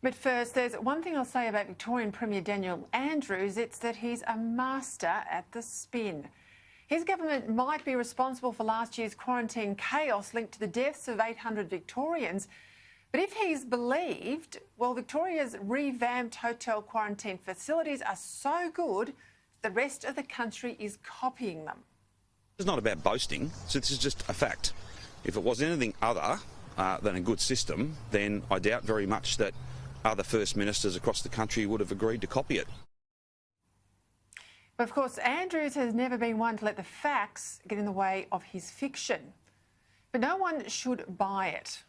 But first, there's one thing I'll say about Victorian Premier Daniel Andrews. It's that he's a master at the spin. His government might be responsible for last year's quarantine chaos linked to the deaths of 800 Victorians. But if he's believed, well, Victoria's revamped hotel quarantine facilities are so good, the rest of the country is copying them. It's not about boasting, so this is just a fact. If it was anything other than a good system, then I doubt very much that other First Ministers across the country would have agreed to copy it. But of course, Andrews has never been one to let the facts get in the way of his fiction. But no one should buy it.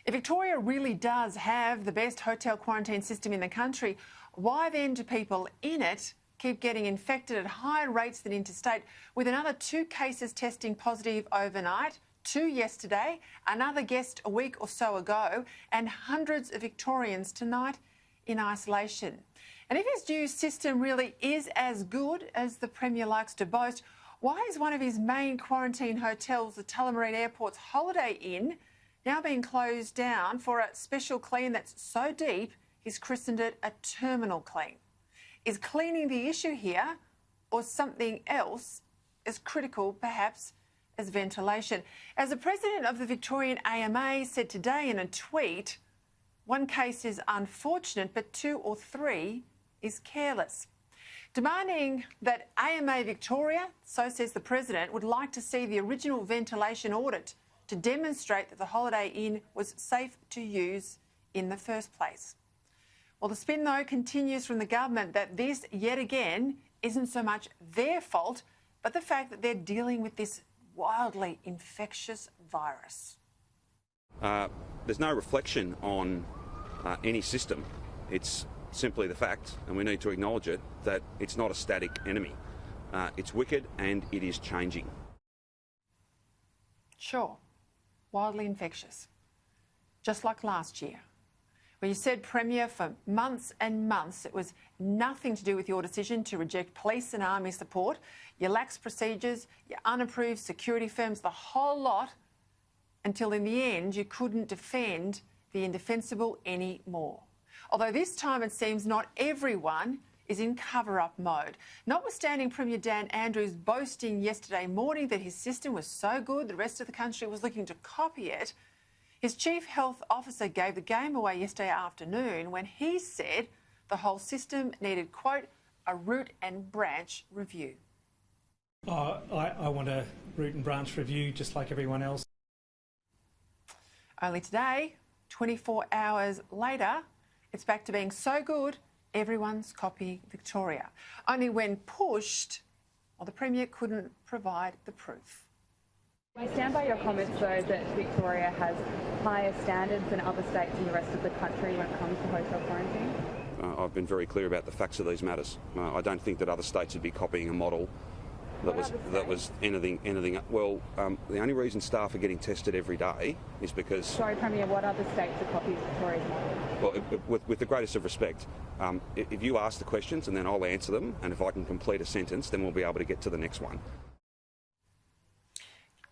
If Victoria really does have the best hotel quarantine system in the country, why then do people in it keep getting infected at higher rates than interstate, with another 2 cases testing positive overnight, 2 yesterday, another guest a week or so ago, and hundreds of Victorians tonight in isolation? And if his new system really is as good as the Premier likes to boast, why is one of his main quarantine hotels, the Tullamarine Airport's Holiday Inn, now being closed down for a special clean that's so deep he's christened it a terminal clean? Is cleaning the issue here, or something else as critical perhaps as ventilation? As the president of the Victorian AMA said today in a tweet, 1 case is unfortunate, but 2 or 3 is careless. Demanding that AMA Victoria, so says the president, would like to see the original ventilation audit to demonstrate that the Holiday Inn was safe to use in the first place. Well, the spin, though, continues from the government that this, yet again, isn't so much their fault, but the fact that they're dealing with this wildly infectious virus. There's no reflection on any system. It's simply the fact, and we need to acknowledge it, that it's not a static enemy. It's wicked and it is changing. Sure, wildly infectious. Just like last year, where you said, Premier, for months and months it was nothing to do with your decision to reject police and army support, your lax procedures, your unapproved security firms, the whole lot, until in the end you couldn't defend the indefensible anymore. Although this time it seems not everyone is in cover-up mode. Notwithstanding Premier Dan Andrews boasting yesterday morning that his system was so good the rest of the country was looking to copy it, his chief health officer gave the game away yesterday afternoon when he said the whole system needed, quote, a root and branch review. I want a root and branch review just like everyone else. Only today, 24 hours later, it's back to being so good, everyone's copying Victoria. Only when pushed, well, the Premier couldn't provide the proof. I stand by your comments, though, that Victoria has higher standards than other states in the rest of the country when it comes to hotel quarantine. I've been very clear about the facts of these matters. I don't think that other states would be copying a model that was anything. Well, the only reason staff are getting tested every day is because... Sorry, Premier, what other states are copying Victoria's model? Well, with the greatest of respect, if you ask the questions and then I'll answer them, and if I can complete a sentence, then we'll be able to get to the next one.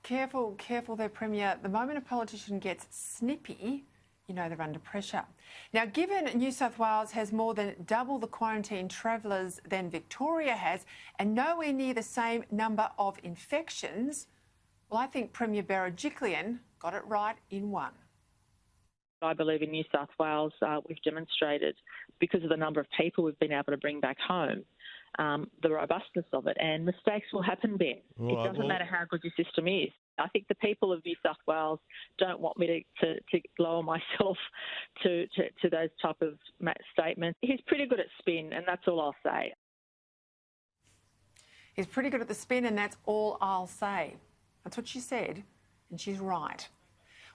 Careful there, Premier. The moment a politician gets snippy, you know they're under pressure. Now, given New South Wales has more than double the quarantine travellers than Victoria has, and nowhere near the same number of infections, well, I think Premier Berejiklian got it right in one. I believe in New South Wales we've demonstrated, because of the number of people we've been able to bring back home, the robustness of it, and mistakes will happen, Ben. It doesn't matter how good your system is. I think the people of New South Wales don't want me to lower myself to those type of statements. He's pretty good at spin, and that's all I'll say. He's pretty good at the spin, and that's all I'll say. That's what she said, and she's right.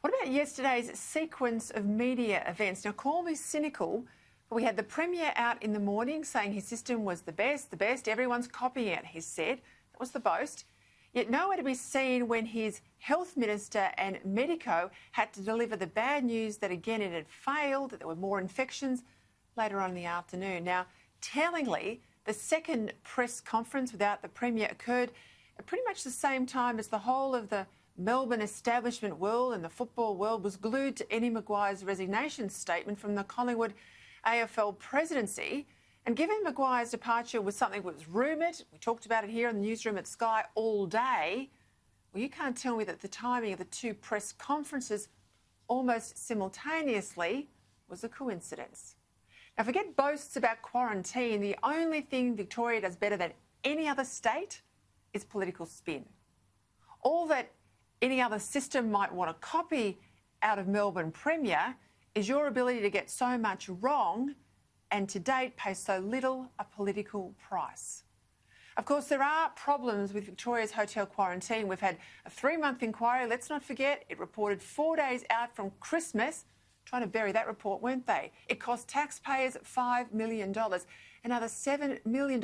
What about yesterday's sequence of media events? Now, call me cynical, but we had the Premier out in the morning saying his system was the best, everyone's copying it, he said. That was the boast. Yet nowhere to be seen when his Health Minister and Medico had to deliver the bad news that again it had failed, that there were more infections later on in the afternoon. Now, tellingly, the second press conference without the Premier occurred at pretty much the same time as the whole of the Melbourne establishment world and the football world was glued to Eddie Maguire's resignation statement from the Collingwood AFL presidency. And given Maguire's departure was something that was rumoured, we talked about it here in the newsroom at Sky all day, well, you can't tell me that the timing of the two press conferences almost simultaneously was a coincidence. Now, forget boasts about quarantine. The only thing Victoria does better than any other state is political spin. All that any other system might want to copy out of Melbourne Premier is your ability to get so much wrong and to date pay so little a political price. Of course, there are problems with Victoria's hotel quarantine. We've had a 3-month inquiry. Let's not forget, it reported 4 days out from Christmas. Trying to bury that report, weren't they? It cost taxpayers $5 million, another $7 million.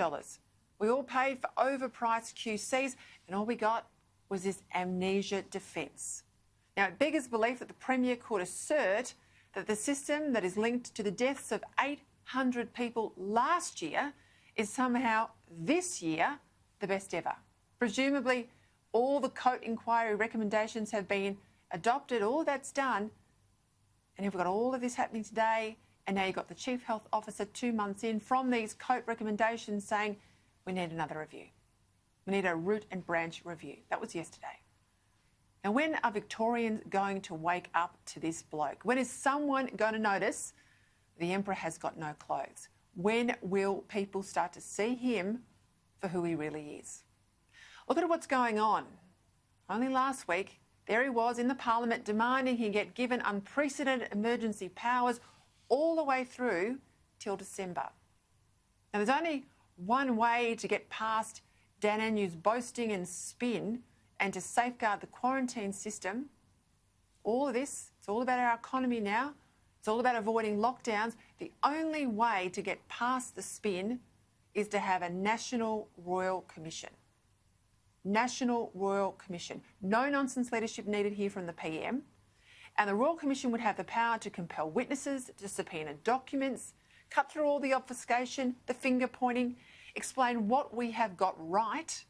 We all paid for overpriced QCs, and all we got was this amnesia defence. Now, it beggars belief that the Premier could assert that the system that is linked to the deaths of 800 people last year is somehow this year the best ever. Presumably, all the Coate inquiry recommendations have been adopted, all that's done, and you've got all of this happening today, and now you've got the Chief Health Officer 2 months in from these Coate recommendations saying, we need another review. We need a root and branch review. That was yesterday. Now, when are Victorians going to wake up to this bloke? When is someone going to notice the Emperor has got no clothes? When will people start to see him for who he really is? Look at what's going on. Only last week, there he was in the Parliament demanding he get given unprecedented emergency powers all the way through till December. Now, there's only one way to get past Dan Andrews' boasting and spin and to safeguard the quarantine system. All of this, it's all about our economy now. It's all about avoiding lockdowns. The only way to get past the spin is to have a National Royal Commission. National Royal Commission. No nonsense leadership needed here from the PM. And the Royal Commission would have the power to compel witnesses, to subpoena documents, cut through all the obfuscation, the finger pointing, explain what we have got right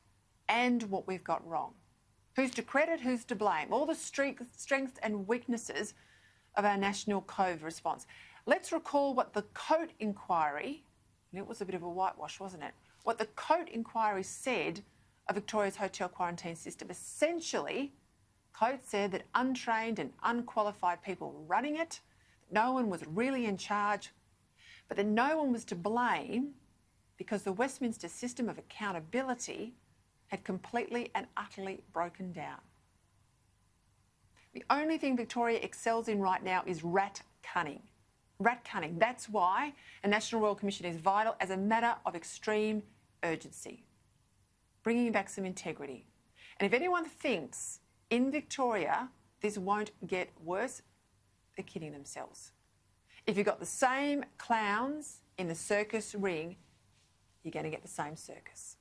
and what we've got wrong. Who's to credit, who's to blame? All the strengths and weaknesses of our national COVID response. Let's recall what the Coate inquiry, and it was a bit of a whitewash, wasn't it? What the Coate inquiry said of Victoria's hotel quarantine system. Essentially, Coate said that untrained and unqualified people were running it, no one was really in charge, but that no one was to blame because the Westminster system of accountability had completely and utterly broken down. The only thing Victoria excels in right now is rat cunning. Rat cunning. That's why a National Royal Commission is vital as a matter of extreme urgency. Bringing back some integrity. And if anyone thinks in Victoria this won't get worse, they're kidding themselves. If you've got the same clowns in the circus ring, you're going to get the same circus.